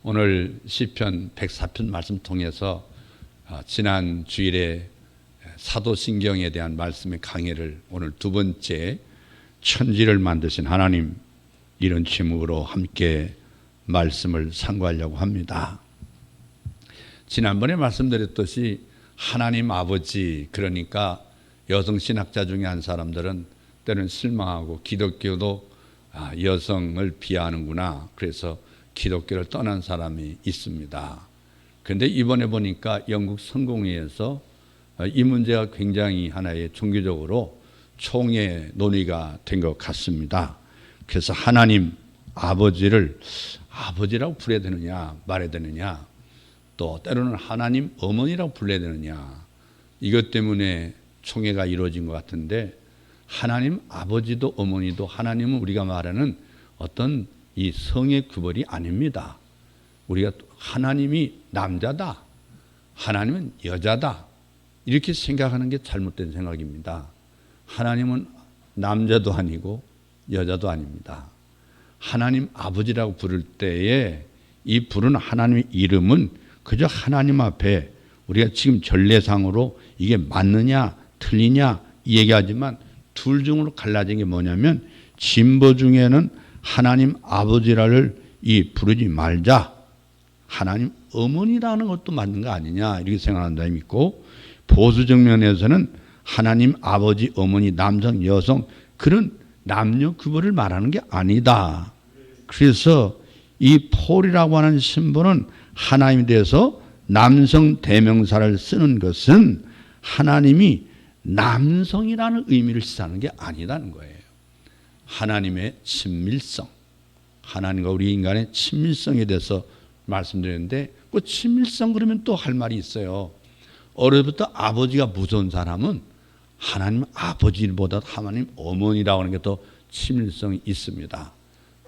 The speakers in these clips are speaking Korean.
오늘 시편 104편 말씀 통해서 지난 주일에 사도신경에 대한 말씀의 강해를 오늘 두 번째 천지를 만드신 하나님 이런 제목으로 함께 말씀을 상고하려고 합니다. 지난번에 말씀드렸듯이 하나님 아버지, 그러니까 여성 신학자 중에 한 사람들은 때로는 실망하고 기독교도 여성을 비하하는구나, 그래서 기독교를 떠난 사람이 있습니다. 그런데 이번에 보니까 영국 성공회에서 이 문제가 굉장히 하나의 종교적으로 총의 논의가 된 것 같습니다. 그래서 하나님 아버지를 아버지라고 불러야 되느냐 말해야 되느냐, 또 때로는 하나님 어머니라고 불러야 되느냐, 이것 때문에 총회가 이루어진 것 같은데, 하나님 아버지도 어머니도 하나님은 우리가 말하는 어떤 이 성의 구별이 아닙니다. 우리가 하나님이 남자다, 하나님은 여자다, 이렇게 생각하는 게 잘못된 생각입니다. 하나님은 남자도 아니고 여자도 아닙니다. 하나님 아버지라고 부를 때에 이 부르는 하나님의 이름은 그저 하나님 앞에 우리가 지금 전례상으로 이게 맞느냐 틀리냐 얘기하지만 둘 중으로 갈라진 게 뭐냐면, 진보 중에는 하나님 아버지라를 부르지 말자, 하나님 어머니라는 것도 맞는 거 아니냐 이렇게 생각하는 사람이 있고, 보수적 면에서는 하나님 아버지 어머니 남성 여성 그런 남녀 구별을 말하는 게 아니다. 그래서 이 폴이라고 하는 신분은 하나님에 대해서 남성 대명사를 쓰는 것은 하나님이 남성이라는 의미를 시사하는 게 아니라는 거예요. 하나님의 친밀성, 하나님과 우리 인간의 친밀성에 대해서 말씀드렸는데, 그 친밀성 그러면 또 할 말이 있어요. 어려서부터 아버지가 무서운 사람은 하나님 아버지보다 하나님 어머니라고 하는 게 더 친밀성이 있습니다.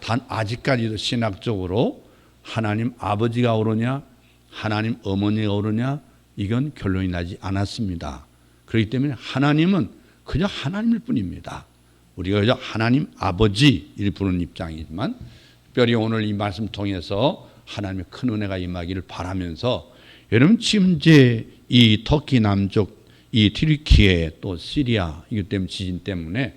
단 아직까지도 신학적으로 하나님 아버지가 옳으냐 하나님 어머니가 옳으냐 이건 결론이 나지 않았습니다. 그렇기 때문에 하나님은 그저 하나님일 뿐입니다. 우리가 그저 하나님 아버지 이렇게 부르는 입장이지만, 특별히 오늘 이 말씀 통해서 하나님의 큰 은혜가 임하기를 바라면서, 여러분 지금 이제 이 터키 남쪽 이 튀르키예 또 시리아 이것 때문에 지진 때문에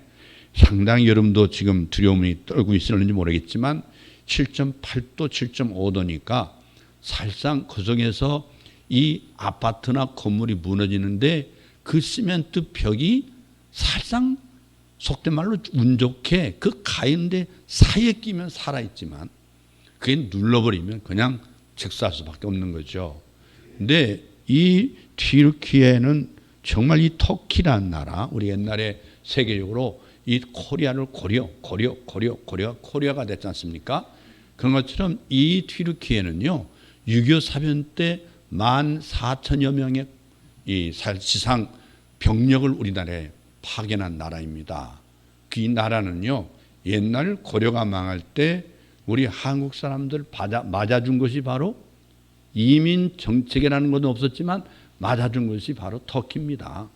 상당히 여러분도 지금 두려움이 떨고 있을는지 모르겠지만 7.8도 7.5도니까 사실상 그 속에서 이 아파트나 건물이 무너지는데 그 시멘트 벽이 사실상 속된 말로 운 좋게 그 가운데 사이에 끼면 살아있지만 그게 눌러버리면 그냥 즉사할 수밖에 없는 거죠. 근데 이 튀르키예는 정말 이 터키라는 나라, 우리 옛날에 세계적으로 이 코리아를 코리아가 됐지 않습니까? 그런 것처럼 이 튀르키예는요 6.25 사변 때 14,000여 명의 이 지상 병력을 우리나라에 파견한 나라입니다. 그 나라는요 옛날 고려가 망할 때 우리 한국 사람들 맞아준 것이 바로, 이민 정책이라는 것도 없었지만 맞아준 것이 바로 터키입니다.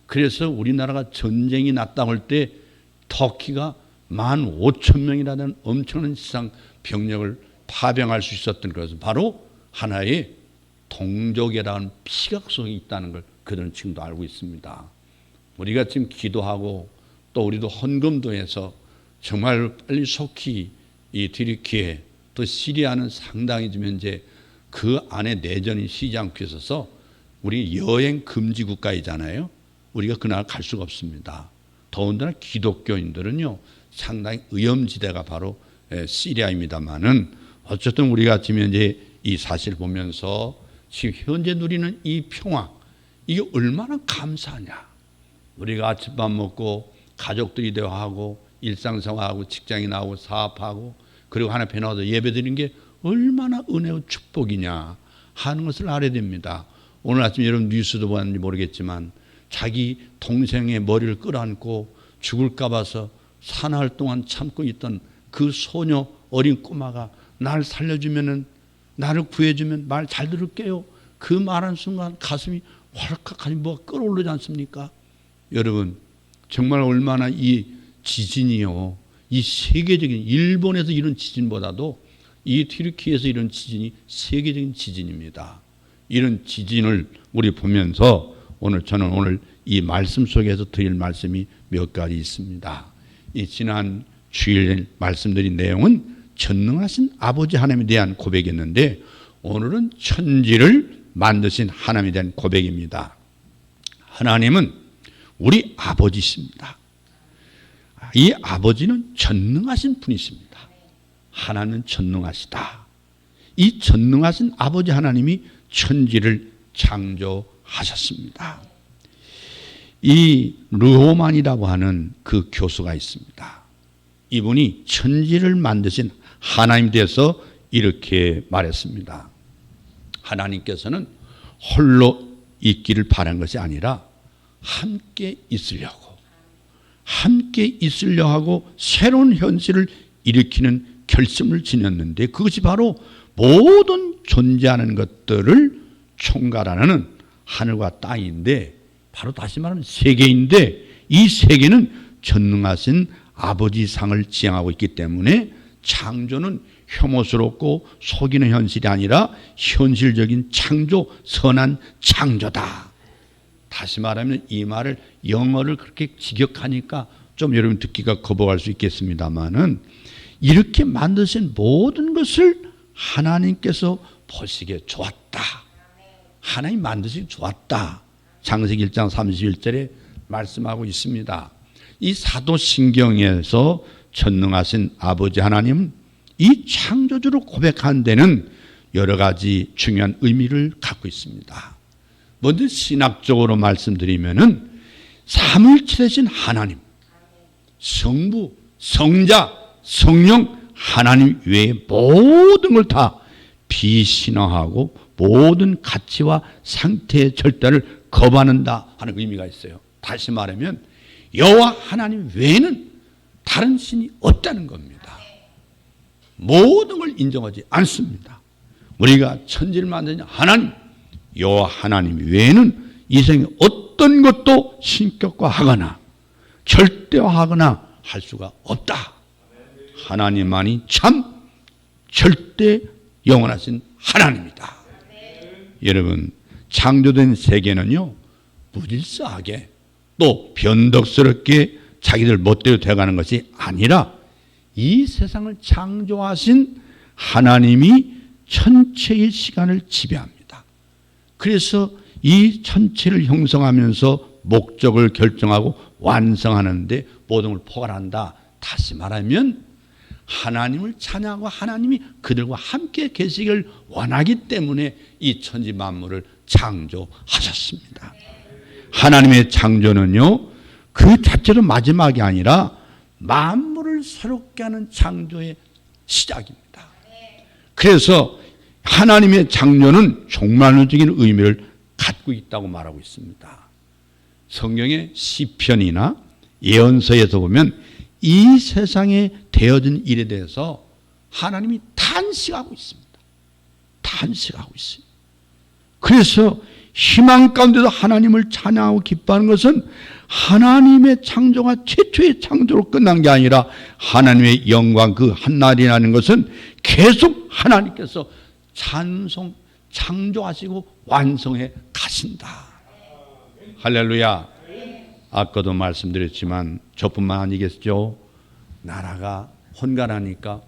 그래서 우리나라가 전쟁이 났다고 할 때 터키가 15,000명이라는 엄청난 지상 병력을 파병할 수 있었던 것은 바로 하나의 동족이라는 피각 속에 있다는 걸 그들은 지금도 알고 있습니다. 우리가 지금 기도하고 또 우리도 헌금도 해서 정말 빨리 속히 이 튀르키예 또 시리아는 상당히 지금 현재 그 안에 내전이 쉬지 않고 있어서 우리 여행 금지 국가이잖아요. 우리가 그날 갈 수가 없습니다. 더군다나 기독교인들은요 상당히 위험지대가 바로 시리아입니다만은, 어쨌든 우리가 지금 현재 이 사실 보면서 지금 현재 누리는 이 평화, 이게 얼마나 감사하냐. 우리가 아침밥 먹고 가족들이 대화하고 일상생활하고 직장에 나오고 사업하고 그리고 하나 앞에 나와서 예배드리는 게 얼마나 은혜와 축복이냐 하는 것을 알아야 됩니다. 오늘 아침 여러분 뉴스도 보았는지 모르겠지만 자기 동생의 머리를 끌어안고 죽을까 봐서 사나흘 동안 참고 있던 그 소녀 어린 꼬마가 날 살려주면은, 나를 구해주면 말 잘 들을게요, 그 말한 순간 가슴이 활칵하니 뭐가 끌어오르지 않습니까? 여러분 정말 얼마나 이 지진이요, 이 세계적인 일본에서 이런 지진보다도 이 튀르키예에서 이런 지진이 세계적인 지진입니다. 이런 지진을 우리 보면서 저는 오늘 이 말씀 속에서 드릴 말씀이 몇 가지 있습니다. 이 지난 주일 말씀드린 내용은 전능하신 아버지 하나님에 대한 고백이었는데, 오늘은 천지를 만드신 하나님에 대한 고백입니다. 하나님은 우리 아버지십니다. 이 아버지는 전능하신 분이십니다. 하나님은 전능하시다. 이 전능하신 아버지 하나님이 천지를 창조하셨습니다. 이 르호만이라고 하는 그 교수가 있습니다. 이분이 천지를 만드신 하나님에 대해서 이렇게 말했습니다. 하나님께서는 홀로 있기를 바란 것이 아니라 함께 있으려고 하고 새로운 현실을 일으키는 결심을 지녔는데, 그것이 바로 모든 존재하는 것들을 총괄하는 하늘과 땅인데, 바로 다시 말하면 세계인데, 이 세계는 전능하신 아버지 상을 지향하고 있기 때문에 창조는 혐오스럽고 속이는 현실이 아니라 현실적인 창조, 선한 창조다. 다시 말하면 이 말을 영어를 그렇게 직역하니까 좀 여러분 듣기가 거부할 수 있겠습니다만은, 이렇게 만드신 모든 것을 하나님께서 보시기에 좋았다. 하나님 만드시기 좋았다. 창세기 1장 31절에 말씀하고 있습니다. 이 사도신경에서 전능하신 아버지 하나님은 이 창조주로 고백한 데는 여러 가지 중요한 의미를 갖고 있습니다. 먼저 신학적으로 말씀드리면은 삼위일체 되신 하나님, 성부, 성자, 성령 하나님 외에 모든 걸 다 비신화하고 모든 가치와 상태의 절대를 거부한다 하는 의미가 있어요. 다시 말하면 여호와 하나님 외에는 다른 신이 없다는 겁니다. 모든 걸 인정하지 않습니다. 우리가 천지를 만드는 하나님, 여호와 하나님 외에는 이 세상에 어떤 것도 신격화하거나 절대화하거나 할 수가 없다. 하나님만이 참 절대 영원하신 하나님이다. 여러분, 창조된 세계는요, 무질서하게 또 변덕스럽게 자기들 멋대로 되어가는 것이 아니라 이 세상을 창조하신 하나님이 천체의 시간을 지배합니다. 그래서 이 천체를 형성하면서 목적을 결정하고 완성하는데 모든 걸 포괄한다. 다시 말하면 하나님을 찬양하고 하나님이 그들과 함께 계시기를 원하기 때문에 이 천지 만물을 창조하셨습니다. 하나님의 창조는요, 그 자체로 마지막이 아니라 만물을 새롭게 하는 창조의 시작입니다. 그래서 하나님의 창조는 종말론적인 의미를 갖고 있다고 말하고 있습니다. 성경의 시편이나 예언서에서 보면 이 세상에 되어진 일에 대해서 하나님이 탄식하고 있습니다. 탄식하고 있습니다. 그래서 희망 가운데도 하나님을 찬양하고 기뻐하는 것은 하나님의 창조가 최초의 창조로 끝난 게 아니라 하나님의 영광 그 한날이라는 것은 계속 하나님께서 창조하시고 완성해 가신다. 할렐루야. 아까도 말씀드렸지만 저뿐만 아니겠죠. 나라가 혼란하니까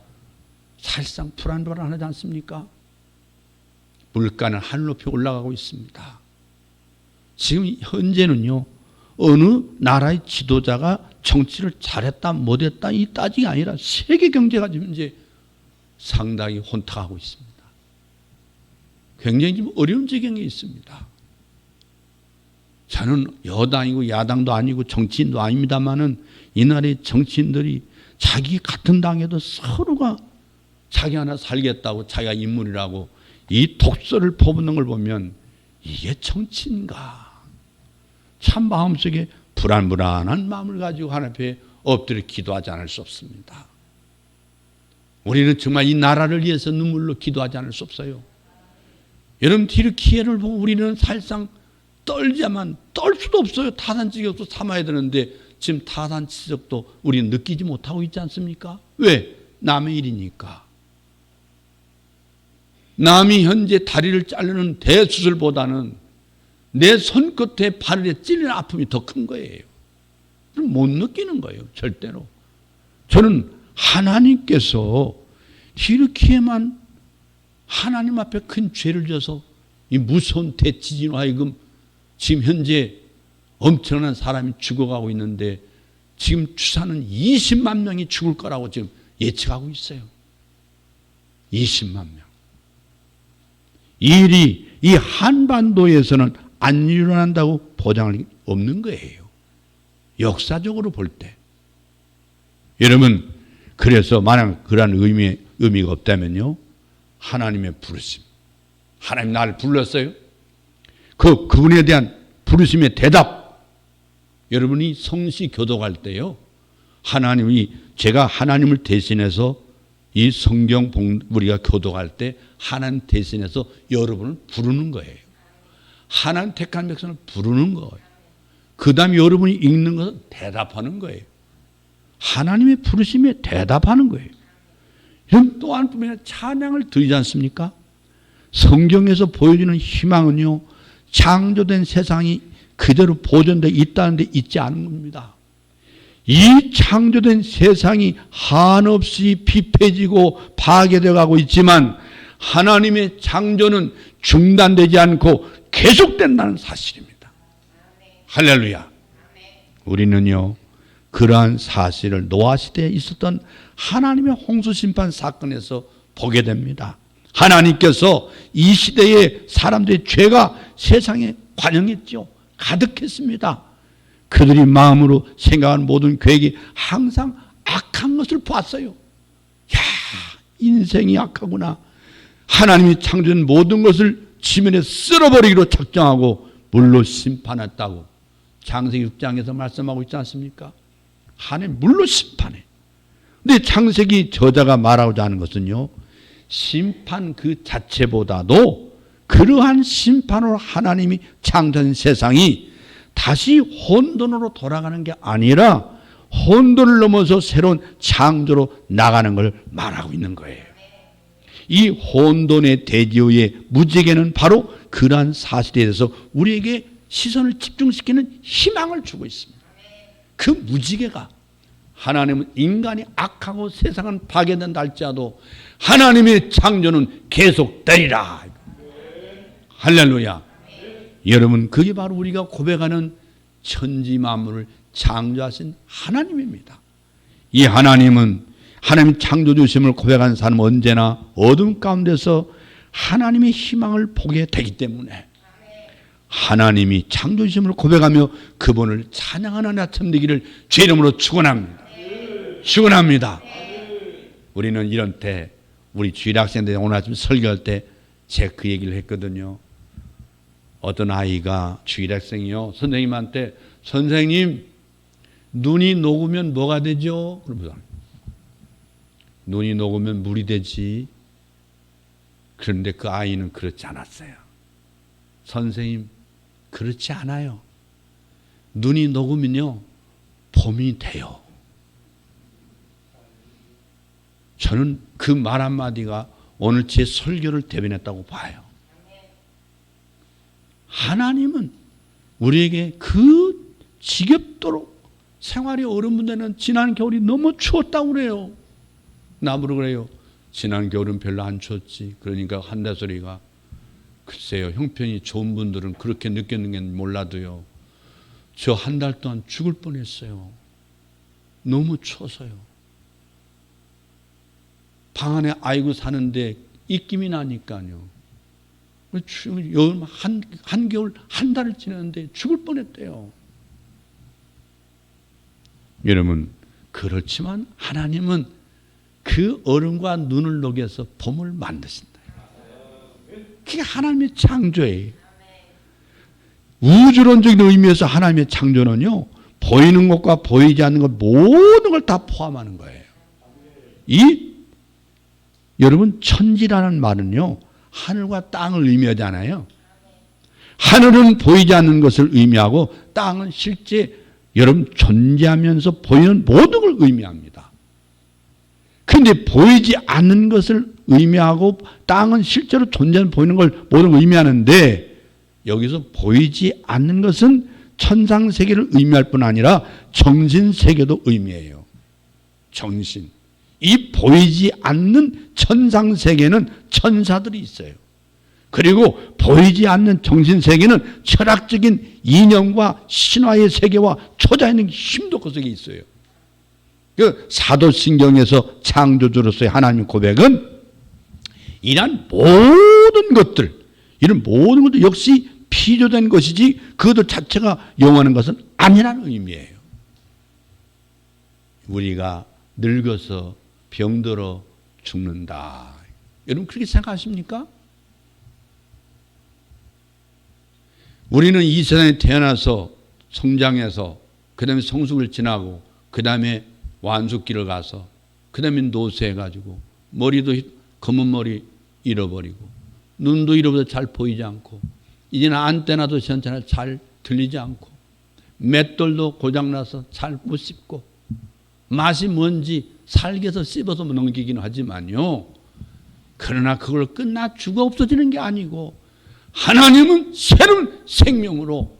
사실상 불안불안하지 않습니까? 물가는 하늘 높이 올라가고 있습니다. 지금 현재는요, 어느 나라의 지도자가 정치를 잘했다 못했다 이 따지기 아니라 세계 경제가 지금 이제 상당히 혼탁하고 있습니다. 굉장히 지금 어려운 지경에 있습니다. 저는 여당이고 야당도 아니고 정치인도 아닙니다만은 이 나라의 정치인들이 자기 같은 당에도 서로가 자기 하나 살겠다고 자기가 인물이라고 이 독설을 퍼붓는 걸 보면 이게 정치인가? 참 마음속에 불안불안한 마음을 가지고 하나님 앞에 엎드려 기도하지 않을 수 없습니다. 우리는 정말 이 나라를 위해서 눈물로 기도하지 않을 수 없어요. 여러분, 튀르키예를 보고 우리는 사실상 떨자만 떨 수도 없어요. 타산지적도 삼아야 되는데 지금 타산지적도 우리는 느끼지 못하고 있지 않습니까? 왜? 남의 일이니까. 남이 현재 다리를 자르는 대수술보다는 내 손끝에 발에 찔리는 아픔이 더 큰 거예요. 못 느끼는 거예요. 절대로. 저는 하나님께서 이렇게만 하나님 앞에 큰 죄를 져서 이 무서운 대지진으로 하여금 지금 현재 엄청난 사람이 죽어가고 있는데 지금 추산은 20만 명이 죽을 거라고 지금 예측하고 있어요. 20만 명. 이 일이 이 한반도에서는 안 일어난다고 보장할 없는 거예요. 역사적으로 볼 때. 여러분, 그래서 만약 그러한 의미가 없다면요, 하나님의 부르심. 하나님 나를 불렀어요. 그분에 대한 부르심의 대답. 여러분이 성시 교독할 때요, 제가 하나님을 대신해서 이 성경 우리가 교독할 때 하나님 대신해서 여러분을 부르는 거예요. 하나님 택한 백성을 부르는 거예요. 그 다음에 여러분이 읽는 것은 대답하는 거예요. 하나님의 부르심에 대답하는 거예요. 이런 또한 분명히 찬양을 드리지 않습니까? 성경에서 보여주는 희망은요, 창조된 세상이 그대로 보존되어 있다는 데 있지 않은 겁니다. 이 창조된 세상이 한없이 비폐지고 파괴되어 가고 있지만 하나님의 창조는 중단되지 않고 계속된다는 사실입니다. 할렐루야. 우리는요, 그러한 사실을 노아 시대에 있었던 하나님의 홍수심판 사건에서 보게 됩니다. 하나님께서 이 시대의 사람들의 죄가 세상에 관영했죠. 가득했습니다. 그들이 마음으로 생각하는 모든 계획이 항상 악한 것을 봤어요. 야, 인생이 악하구나. 하나님이 창조한 모든 것을 지면에 쓸어버리기로 작정하고 물로 심판했다고 창세기 6장에서 말씀하고 있지 않습니까? 하나님 물로 심판해. 근데 창세기 저자가 말하고자 하는 것은요, 심판 그 자체보다도 그러한 심판으로 하나님이 창조한 세상이 다시 혼돈으로 돌아가는 게 아니라 혼돈을 넘어서 새로운 창조로 나가는 걸 말하고 있는 거예요. 이 혼돈의 대지의 무지개는 바로 그러한 사실에 대해서 우리에게 시선을 집중시키는 희망을 주고 있습니다. 그 무지개가, 하나님은 인간이 악하고 세상은 파괴된다 할지라도 하나님의 창조는 계속되리라. 할렐루야. 여러분, 그게 바로 우리가 고백하는 천지 만물을 창조하신 하나님입니다. 이 하나님은, 하나님 창조주심을 고백하는 사람은 언제나 어둠 가운데서 하나님의 희망을 보게 되기 때문에 하나님이 창조주심을 고백하며 그분을 찬양하는 아침 되기를 주의 이름으로 축원합니다. 축원합니다. 우리는 이런 때, 우리 주일 학생들 오늘 아침 설교할 때 제가 그 얘기를 했거든요. 어떤 아이가 주일 학생이요, 선생님한테, 선생님, 눈이 녹으면 뭐가 되죠? 그러면서 눈이 녹으면 물이 되지. 그런데 그 아이는 그렇지 않았어요. 선생님, 그렇지 않아요. 눈이 녹으면요, 봄이 돼요. 저는 그 말 한마디가 오늘 제 설교를 대변했다고 봐요. 하나님은 우리에게 그 지겹도록 생활이 어려운 분들은 지난 겨울이 너무 추웠다고 그래요. 나무로 그래요. 지난 겨울은 별로 안 추웠지. 그러니까 한다 소리가, 글쎄요, 형편이 좋은 분들은 그렇게 느꼈는지 몰라도요, 저 한 달 동안 죽을 뻔했어요. 너무 추워서요. 방 안에 아이고 사는데 입김이 나니까요. 여름 한겨울 한 달을 지났는데 죽을 뻔했대요. 여러분, 그렇지만 하나님은 그 얼음과 눈을 녹여서 봄을 만드신다. 그게 하나님의 창조예요. 우주론적인 의미에서 하나님의 창조는요, 보이는 것과 보이지 않는 것 모든 걸 다 포함하는 거예요. 여러분, 천지라는 말은요, 하늘과 땅을 의미하잖아요. 하늘은 보이지 않는 것을 의미하고 땅은 실제 여러분 존재하면서 보이는 모든 걸 의미합니다. 그런데 보이지 않는 것을 의미하고 땅은 실제로 존재는 보이는 걸 모든 걸 의미하는데 여기서 보이지 않는 것은 천상세계를 의미할 뿐 아니라 정신세계도 의미해요. 정신. 이 보이지 않는 천상세계는 천사들이 있어요. 그리고 보이지 않는 정신세계는 철학적인 이념과 신화의 세계와 초자연의 힘도 그 속에 있어요. 그 사도신경에서 창조주로서의 하나님 고백은 이런 모든 것들 역시 피조된 것이지 그것들 자체가 영원한 것은 아니라는 의미예요. 우리가 늙어서 병들어 죽는다. 여러분 그렇게 생각하십니까? 우리는 이 세상에 태어나서 성장해서 그 다음에 성숙을 지나고 그 다음에 완숙기를 가서 그 다음에 노쇠해가지고 머리도 검은 머리 잃어버리고 눈도 잃어버려서 잘 보이지 않고 이제는 안테나도 시원찮아 잘 들리지 않고 맷돌도 고장나서 잘 못 씹고 맛이 뭔지 살게서 씹어서 넘기긴 하지만요. 그러나 그걸 끝나 죽어 없어지는 게 아니고 하나님은 새로운 생명으로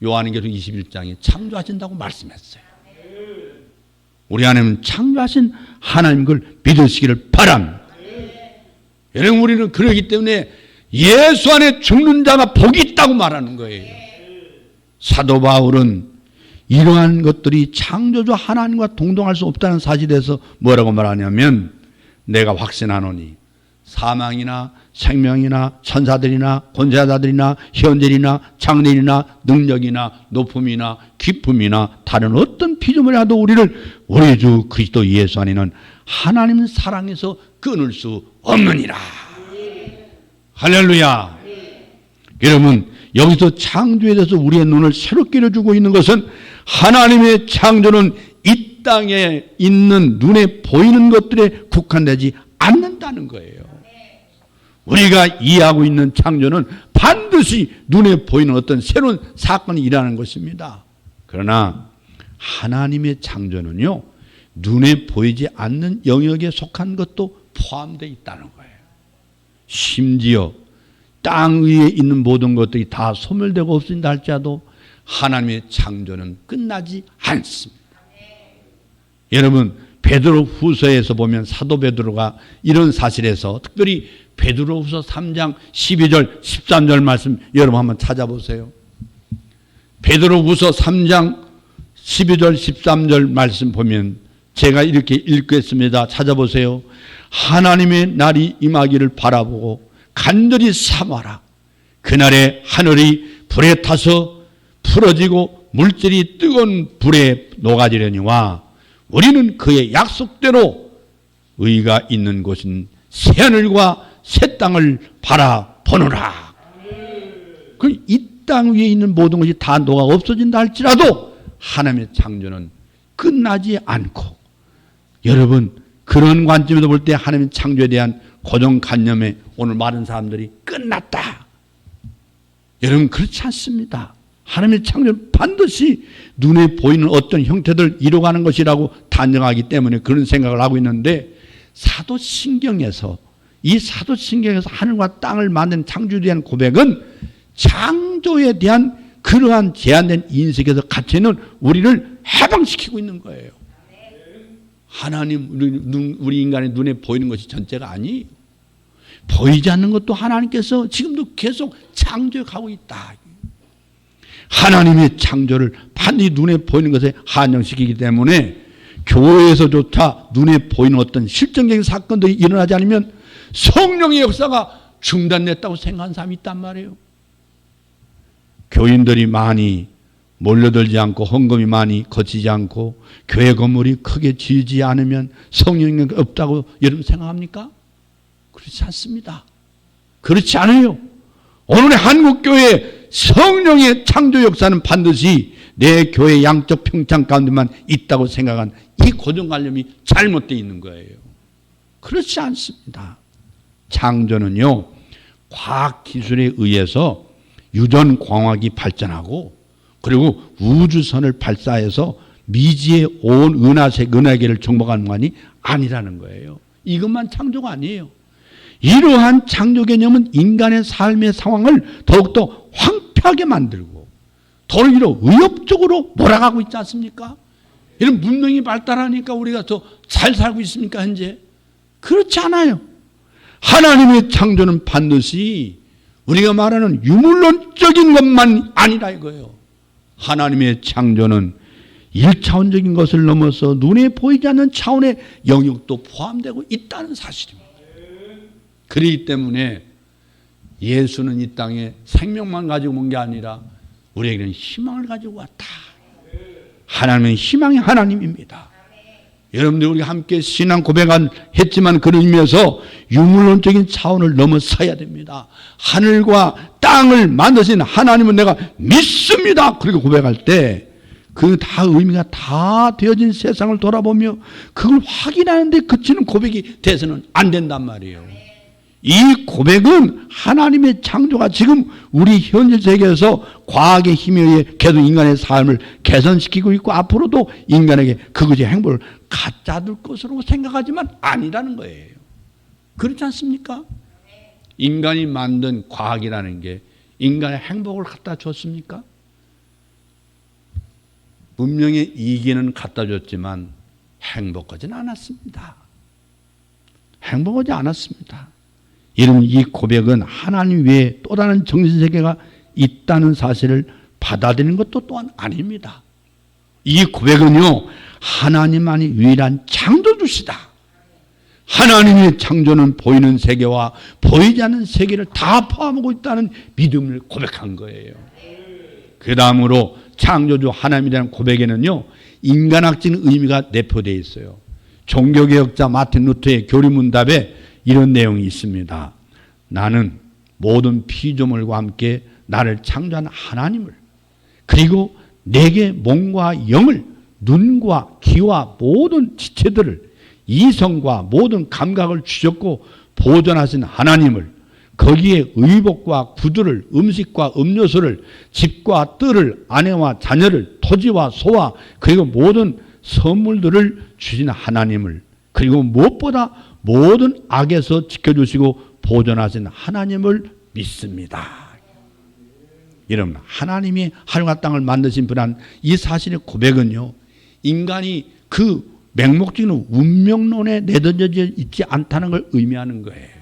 요한계시록 21장에 창조하신다고 말씀했어요. 우리 하나님은 창조하신 하나님 걸 믿으시기를 바랍니다. 여러분 우리는 그러기 때문에 예수 안에 죽는 자가 복이 있다고 말하는 거예요. 사도 바울은 이러한 것들이 창조주 하나님과 동동할 수 없다는 사실에서 뭐라고 말하냐면 내가 확신하노니 사망이나 생명이나 천사들이나 권세자들이나 현재이나 장래이나 능력이나 높음이나 기쁨이나 다른 어떤 피조물이라도 우리를 우리 주 그리스도 예수 안에는 하나님 사랑에서 끊을 수 없느니라. 할렐루야. 여러분 여기서 창조에 대해서 우리의 눈을 새롭게 열어주고 있는 것은 하나님의 창조는 이 땅에 있는 눈에 보이는 것들에 국한되지 않는다는 거예요. 우리가 이해하고 있는 창조는 반드시 눈에 보이는 어떤 새로운 사건이 일어나는 것입니다. 그러나 하나님의 창조는요, 눈에 보이지 않는 영역에 속한 것도 포함되어 있다는 거예요. 심지어 땅 위에 있는 모든 것들이 다 소멸되고 없어진다 할지라도 하나님의 창조는 끝나지 않습니다. 여러분 베드로 후서에서 보면 사도 베드로가 이런 사실에서 특별히 베드로 후서 3장 12절 13절 말씀 여러분 한번 찾아보세요. 베드로 후서 3장 12절 13절 말씀 보면 제가 이렇게 읽겠습니다. 찾아보세요. 하나님의 날이 임하기를 바라보고 간절히 삼아라. 그날에 하늘이 불에 타서 풀어지고 물질이 뜨거운 불에 녹아지려니와 우리는 그의 약속대로 의가 있는 곳인 새하늘과 새 땅을 바라보노라. 이 땅 위에 있는 모든 것이 다 녹아 없어진다 할지라도 하나님의 창조는 끝나지 않고, 여러분 그런 관점에서 볼 때 하나님의 창조에 대한 고정관념에 오늘 많은 사람들이 끝났다. 여러분 그렇지 않습니다. 하나님의 창조는 반드시 눈에 보이는 어떤 형태들을 이루어가는 것이라고 단정하기 때문에 그런 생각을 하고 있는데, 사도신경에서 하늘과 땅을 만든 창조에 대한 고백은 창조에 대한 그러한 제한된 인식에서 갇혀있는 우리를 해방시키고 있는 거예요. 하나님, 우리 인간의 눈에 보이는 것이 전체가 아니에요. 보이지 않는 것도 하나님께서 지금도 계속 창조해 가고 있다. 하나님의 창조를 반드시 눈에 보이는 것에 한정시키기 때문에 교회에서조차 눈에 보이는 어떤 실정적인 사건들이 일어나지 않으면 성령의 역사가 중단됐다고 생각하는 사람이 있단 말이에요. 교인들이 많이 몰려들지 않고 헌금이 많이 거치지 않고 교회 건물이 크게 지어지지 않으면 성령이 없다고 여러분 생각합니까? 그렇지 않습니다. 그렇지 않아요. 오늘의 한국교회 성령의 창조 역사는 반드시 내 교회 양적 평창 가운데만 있다고 생각한 이 고정관념이 잘못되어 있는 거예요. 그렇지 않습니다. 창조는요, 과학기술에 의해서 유전광학이 발전하고 그리고 우주선을 발사해서 미지의 온 은하계를 정복하는 것이 아니라는 거예요. 이것만 창조가 아니에요. 이러한 창조 개념은 인간의 삶의 상황을 더욱더 황폐하게 만들고 도리로 의협적으로 몰아가고 있지 않습니까? 이런 문명이 발달하니까 우리가 더 잘 살고 있습니까, 현재? 그렇지 않아요. 하나님의 창조는 반드시 우리가 말하는 유물론적인 것만 아니라 이거예요. 하나님의 창조는 1차원적인 것을 넘어서 눈에 보이지 않는 차원의 영역도 포함되고 있다는 사실입니다. 그렇기 때문에 예수는 이 땅에 생명만 가지고 온 게 아니라 우리에게는 희망을 가지고 왔다. 하나님은 희망의 하나님입니다. 여러분들 우리 함께 신앙 고백했지만 그런 의미에서 유물론적인 차원을 넘어서야 됩니다. 하늘과 땅을 만드신 하나님은 내가 믿습니다. 그렇게 고백할 때 그 다 의미가 다 되어진 세상을 돌아보며 그걸 확인하는데 그치는 고백이 돼서는 안 된단 말이에요. 이 고백은 하나님의 창조가 지금 우리 현재 세계에서 과학의 힘에 의해 계속 인간의 삶을 개선시키고 있고 앞으로도 인간에게 그것의 행복을 갖다 줄 것으로 생각하지만 아니라는 거예요. 그렇지 않습니까? 인간이 만든 과학이라는 게 인간의 행복을 갖다 줬습니까? 문명의 이기는 갖다 줬지만 행복하지는 않았습니다. 행복하지 않았습니다. 이런 이 고백은 하나님 외에 또 다른 정신세계가 있다는 사실을 받아들이는 것도 또한 아닙니다. 이 고백은요, 하나님만이 유일한 창조주시다. 하나님의 창조는 보이는 세계와 보이지 않는 세계를 다 포함하고 있다는 믿음을 고백한 거예요. 그 다음으로 창조주 하나님이라는 고백에는요, 인간학적인 의미가 내포되어 있어요. 종교개혁자 마틴 루터의 교리문답에 이런 내용이 있습니다. 나는 모든 피조물과 함께 나를 창조한 하나님을, 그리고 내게 몸과 영을, 눈과 귀와 모든 지체들을, 이성과 모든 감각을 주셨고 보존하신 하나님을, 거기에 의복과 구두를, 음식과 음료수를, 집과 뜰을, 아내와 자녀를, 토지와 소와 그리고 모든 선물들을 주신 하나님을, 그리고 무엇보다 모든 악에서 지켜주시고 보존하신 하나님을 믿습니다. 여러분, 하나님이 하늘과 땅을 만드신 분한 이 사실의 고백은요, 인간이 그 맹목적인 운명론에 내던져져 있지 않다는 걸 의미하는 거예요.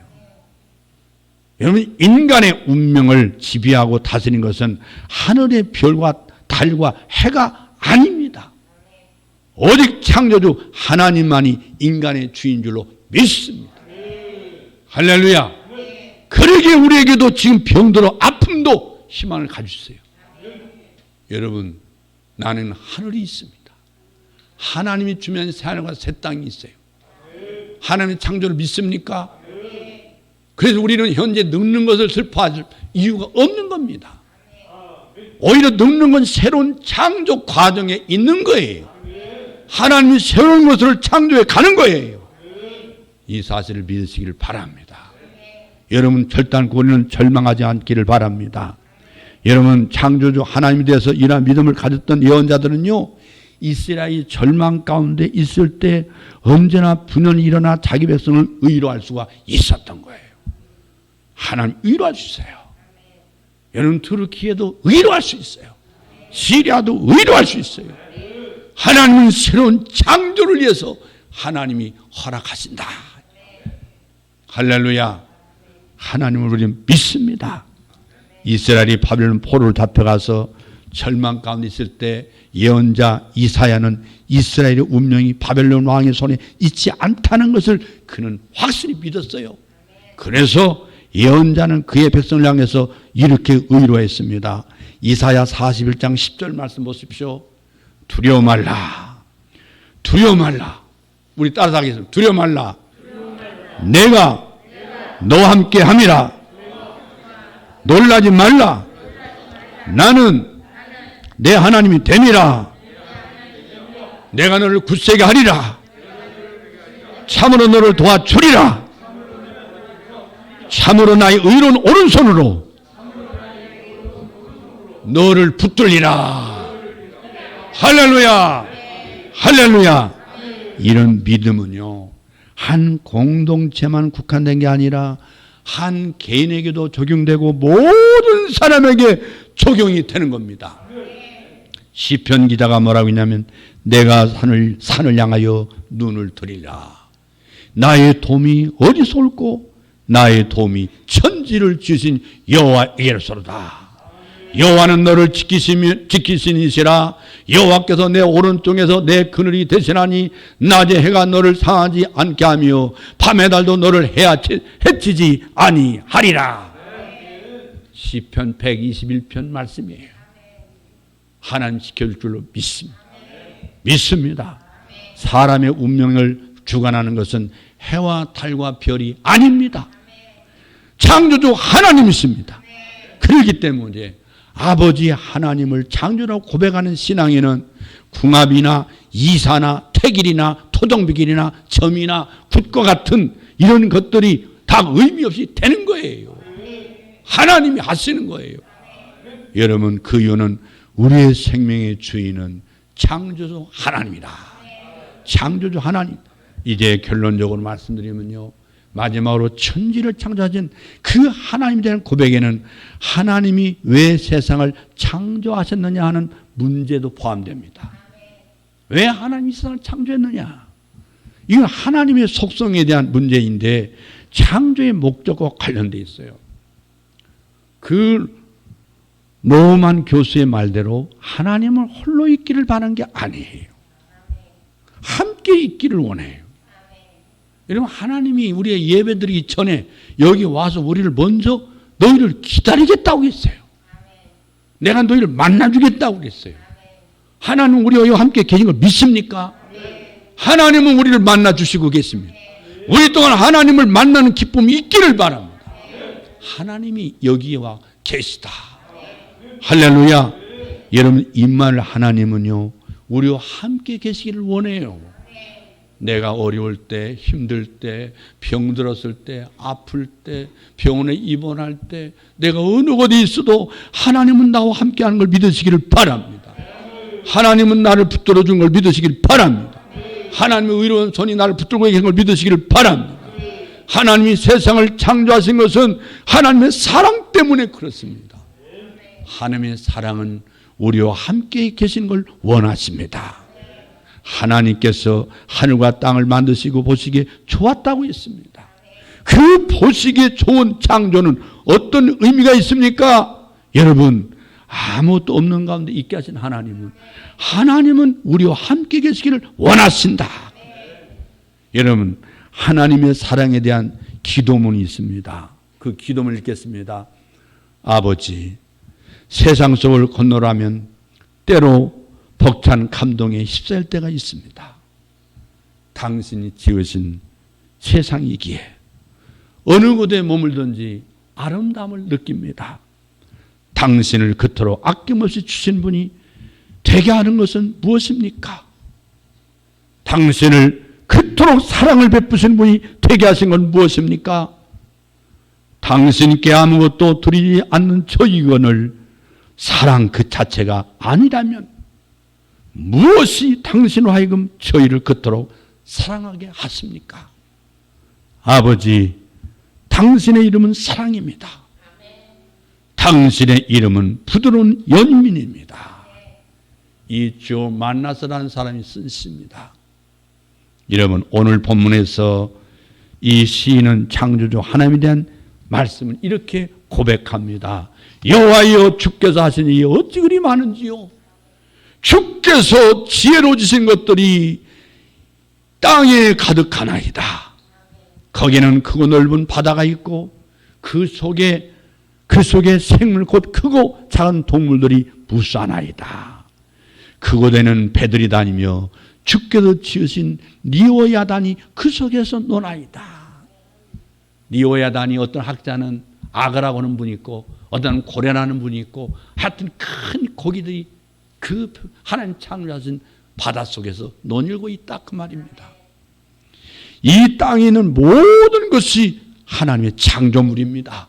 여러분, 인간의 운명을 지배하고 다스리는 것은 하늘의 별과 달과 해가 아닙니다. 오직 창조주 하나님만이 인간의 주인 줄로 믿습니다. 할렐루야. 그러기에 우리에게도 지금 병들어 아픔도 희망을 가주세요. 여러분, 나는 하늘이 있습니다. 하나님이 주면 새 하늘과 새 땅이 있어요. 하나님의 창조를 믿습니까? 그래서 우리는 현재 늙는 것을 슬퍼할 이유가 없는 겁니다. 오히려 늙는 건 새로운 창조 과정에 있는 거예요. 하나님이 새로운 것을 창조해 가는 거예요. 이 사실을 믿으시기를 바랍니다. 여러분, 결단코 우리는 절망하지 않기를 바랍니다. 여러분, 창조주 하나님에 대해서 이러한 믿음을 가졌던 예언자들은요, 이스라엘이 절망 가운데 있을 때 언제나 분연히 일어나 자기 백성을 의로할 수가 있었던 거예요. 하나님 의로할 수 있어요. 여러분, 터키에도 의로할 수 있어요. 시리아도 의로할 수 있어요. 하나님은 새로운 창조를 위해서 하나님이 허락하신다. 할렐루야. 하나님을 우리는 믿습니다. 이스라엘이 바벨론 포로를 잡혀가서 절망 가운데 있을 때 예언자 이사야는 이스라엘의 운명이 바벨론 왕의 손에 있지 않다는 것을 그는 확실히 믿었어요. 그래서 예언자는 그의 백성을 향해서 이렇게 의로했습니다. 이사야 41장 10절 말씀 보십시오. 두려워 말라. 두려워 말라. 우리 따라서 하겠습니다. 두려워 말라. 내가 너와 함께 함이라. 놀라지 말라. 나는 내 하나님이 됨이라. 내가 너를 굳세게 하리라. 참으로 너를 도와주리라. 참으로 나의 의로운 오른손으로 너를 붙들리라. 할렐루야. 할렐루야. 이런 믿음은요, 한 공동체만 국한된 게 아니라 한 개인에게도 적용되고 모든 사람에게 적용이 되는 겁니다. 시편 기자가 뭐라고 했냐면 내가 산을 향하여 눈을 들이라. 나의 도움이 어디서 올꼬? 나의 도움이 천지를 지으신 여호와에게로소로다. 여호와는 너를 지키시니시라. 여호와께서 내 오른쪽에서 내 그늘이 되시나니 낮에 해가 너를 상하지 않게 하며 밤의 달도 너를 해치지 아니하리라. 시편 121편 말씀이에요. 하나님 지켜줄 줄로 믿습니다. 사람의 운명을 주관하는 것은 해와 달과 별이 아닙니다. 창조주 하나님이십니다. 그렇기 때문에 아버지 하나님을 창조라고 고백하는 신앙에는 궁합이나 이사나 태길이나 토종비길이나 점이나 굿과 같은 이런 것들이 다 의미 없이 되는 거예요. 하나님이 하시는 거예요. 여러분, 그 이유는 우리의 생명의 주인은 창조주 하나님이다. 창조주 하나님. 이제 결론적으로 말씀드리면요, 마지막으로 천지를 창조하신 그 하나님에 대한 고백에는 하나님이 왜 세상을 창조하셨느냐 하는 문제도 포함됩니다. 왜 하나님이 세상을 창조했느냐? 이건 하나님의 속성에 대한 문제인데 창조의 목적과 관련되어 있어요. 그 노만 교수의 말대로 하나님은 홀로 있기를 바라는 게 아니에요. 함께 있기를 원해요. 여러분, 하나님이 우리의 예배드리기 전에 여기 와서 우리를 먼저 너희를 기다리겠다고 했어요. 내가 너희를 만나주겠다고 했어요. 하나님은 우리와 함께 계신 걸 믿습니까? 하나님은 우리를 만나주시고 계십니다. 우리 동안 하나님을 만나는 기쁨이 있기를 바랍니다. 하나님이 여기에 와 계시다. 할렐루야. 여러분, 임마누엘 하나님은요, 우리와 함께 계시기를 원해요. 내가 어려울 때, 힘들 때, 병들었을 때, 아플 때, 병원에 입원할 때, 내가 어느 곳에 있어도 하나님은 나와 함께하는 걸 믿으시기를 바랍니다. 하나님은 나를 붙들어 준 걸 믿으시기를 바랍니다. 하나님의 의로운 손이 나를 붙들고 계신 걸 믿으시기를 바랍니다. 하나님이 세상을 창조하신 것은 하나님의 사랑 때문에 그렇습니다. 하나님의 사랑은 우리와 함께 계신 걸 원하십니다. 하나님께서 하늘과 땅을 만드시고 보시기에 좋았다고 했습니다. 그 보시기에 좋은 창조는 어떤 의미가 있습니까? 여러분, 아무것도 없는 가운데 있게 하신 하나님은 우리와 함께 계시기를 원하신다. 여러분, 하나님의 사랑에 대한 기도문이 있습니다. 그 기도문을 읽겠습니다. 아버지, 세상 속을 건너라면 때로 벅찬 감동에 휩싸일 때가 있습니다. 당신이 지으신 세상이기에 어느 곳에 머물든지 아름다움을 느낍니다. 당신을 그토록 아낌없이 주신 분이 되게 하는 것은 무엇입니까? 당신을 그토록 사랑을 베푸신 분이 되게 하신 건 무엇입니까? 당신께 아무것도 드리지 않는 저희건을 사랑 그 자체가 아니라면 무엇이 당신으로 하여금 저희를 그토록 사랑하게 하십니까? 아버지, 당신의 이름은 사랑입니다. 당신의 이름은 부드러운 연민입니다. 이 주 만나서라는 사람이 쓴 시입니다. 여러분, 오늘 본문에서 이 시인은 창조주 하나님에 대한 말씀을 이렇게 고백합니다. 여호와여, 주께서 하신 일이 어찌 그리 많은지요. 주께서 지혜로우신 것들이 땅에 가득하나이다. 거기는 크고 넓은 바다가 있고 그 속에 생물 곧 크고 작은 동물들이 무수하나이다. 그곳에는 배들이 다니며 주께서 지으신 니오야단이 그 속에서 노나이다. 니오야단이 어떤 학자는 악어라고 하는 분이 있고 어떤 고래라는 분이 있고 하여튼 큰 고기들이 그 하나님 창조하신 바닷속에서 논일고 있다, 그 말입니다. 이 땅에 있는 모든 것이 하나님의 창조물입니다.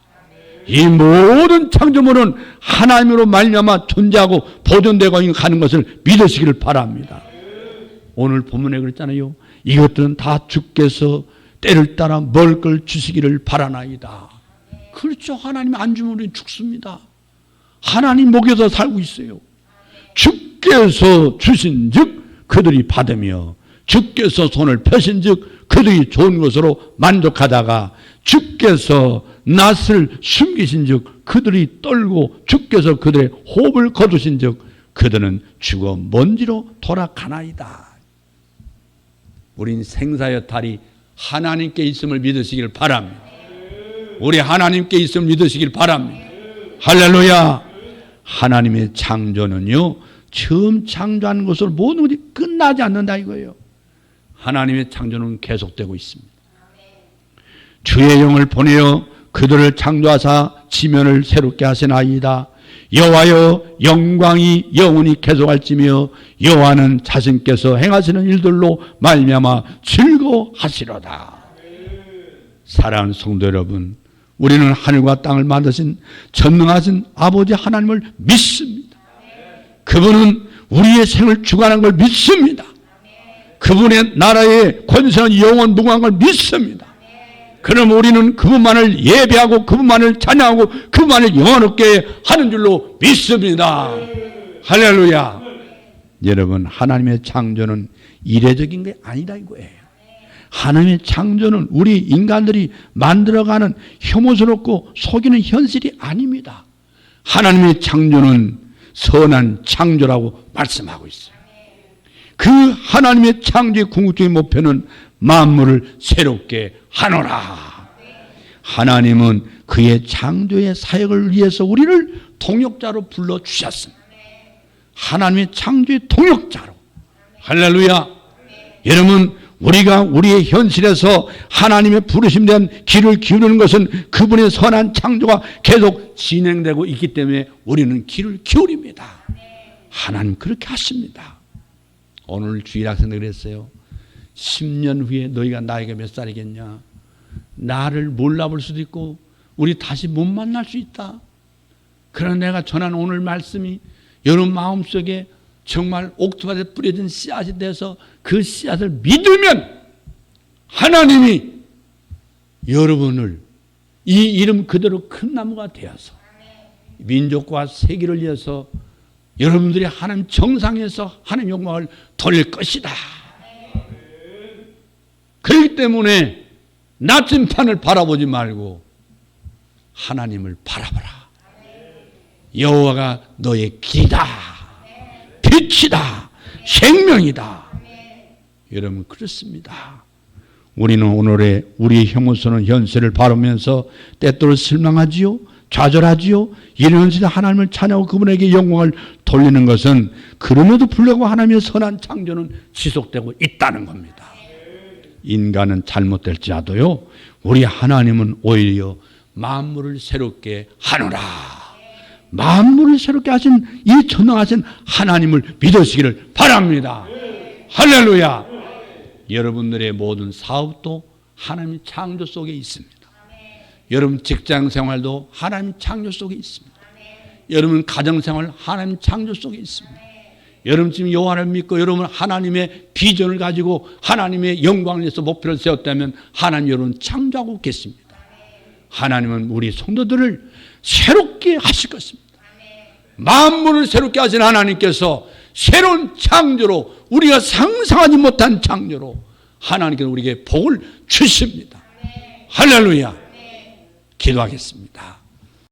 이 모든 창조물은 하나님으로 말미암아 존재하고 보존되고 가는 것을 믿으시기를 바랍니다. 오늘 본문에 그랬잖아요. 이것들은 다 주께서 때를 따라 먹을 걸 주시기를 바라나이다. 그렇죠. 하나님 안 주면 우리는 죽습니다. 하나님 먹여서 살고 있어요. 주께서 주신 즉 그들이 받으며 주께서 손을 펴신 즉 그들이 좋은 것으로 만족하다가 주께서 낯을 숨기신 즉 그들이 떨고 주께서 그들의 호흡을 거두신 즉 그들은 죽어 먼지로 돌아가나이다. 우린 생사여탈이 하나님께 있음을 믿으시길 바랍니다. 우리 하나님께 있음을 믿으시길 바랍니다. 할렐루야. 하나님의 창조는요, 처음 창조한 것으로 모든 것이 끝나지 않는다 이거예요. 하나님의 창조는 계속되고 있습니다. 주의 영을 보내어 그들을 창조하사 지면을 새롭게 하시나이다. 여호와여 영광이 영원히 계속할지며 여호와는 자신께서 행하시는 일들로 말미암아 즐거워하시로다. 사랑하는 성도 여러분, 우리는 하늘과 땅을 만드신 전능하신 아버지 하나님을 믿습니다. 그분은 우리의 생을 주관한 걸 믿습니다. 그분의 나라의 권세는 영원 무궁한 걸 믿습니다. 그럼 우리는 그분만을 예배하고 그분만을 찬양하고 그분만을 영원롭게 하는 줄로 믿습니다. 할렐루야. 여러분, 하나님의 창조는 이례적인 게 아니다 이거예요. 하나님의 창조는 우리 인간들이 만들어가는 혐오스럽고 속이는 현실이 아닙니다. 하나님의 창조는 선한 창조라고 말씀하고 있어요. 그 하나님의 창조의 궁극적인 목표는 만물을 새롭게 하노라. 하나님은 그의 창조의 사역을 위해서 우리를 동역자로 불러주셨습니다. 하나님의 창조의 동역자로. 할렐루야. 여러분, 우리가 우리의 현실에서 하나님의 부르심에 대한 귀를 기울이는 것은 그분의 선한 창조가 계속 진행되고 있기 때문에 우리는 귀를 기울입니다. 하나님 그렇게 하십니다. 오늘 주일 학생들이 그랬어요. 10년 후에 너희가 나이가 몇 살이겠냐? 나를 몰라볼 수도 있고 우리 다시 못 만날 수 있다. 그러나 내가 전한 오늘 말씀이 여러분 마음속에 정말 옥토밭에 뿌려진 씨앗이 돼서 그 씨앗을 믿으면 하나님이 여러분을 이 이름 그대로 큰 나무가 되어서 민족과 세계를 위해서 여러분들이 하나님 정상에서 하나님 영광을 돌릴 것이다. 그렇기 때문에 나침판을 바라보지 말고 하나님을 바라보라. 여호와가 너의 길이다, 빛이다, 생명이다. 여러분 그렇습니다. 우리는 오늘의 우리의 혐오스러운 현실을 바라보면서 때때로 실망하지요, 좌절하지요. 이런 현실에 하나님을 찬양하고 그분에게 영광을 돌리는 것은 그럼에도 불구하고 하나님의 선한 창조는 지속되고 있다는 겁니다. 인간은 잘못될지라도요, 우리 하나님은 오히려 만물을 새롭게 하노라. 만물을 새롭게 하신 이 전능하신 하나님을 믿으시기를 바랍니다. 할렐루야. 여러분들의 모든 사업도 하나님의 창조 속에 있습니다. 여러분 직장 생활도 하나님 창조 속에 있습니다. 여러분 가정 생활 하나님 창조 속에 있습니다. 여러분 지금 여호와를 믿고 여러분 하나님의 비전을 가지고 하나님의 영광을 위해서 목표를 세웠다면 하나님 여러분 창조하고 계십니다. 하나님은 우리 성도들을 새롭게 하실 것입니다. 만물을 새롭게 하신 하나님께서 새로운 창조로 우리가 상상하지 못한 창조로 하나님께서 우리에게 복을 주십니다. 할렐루야. 기도하겠습니다.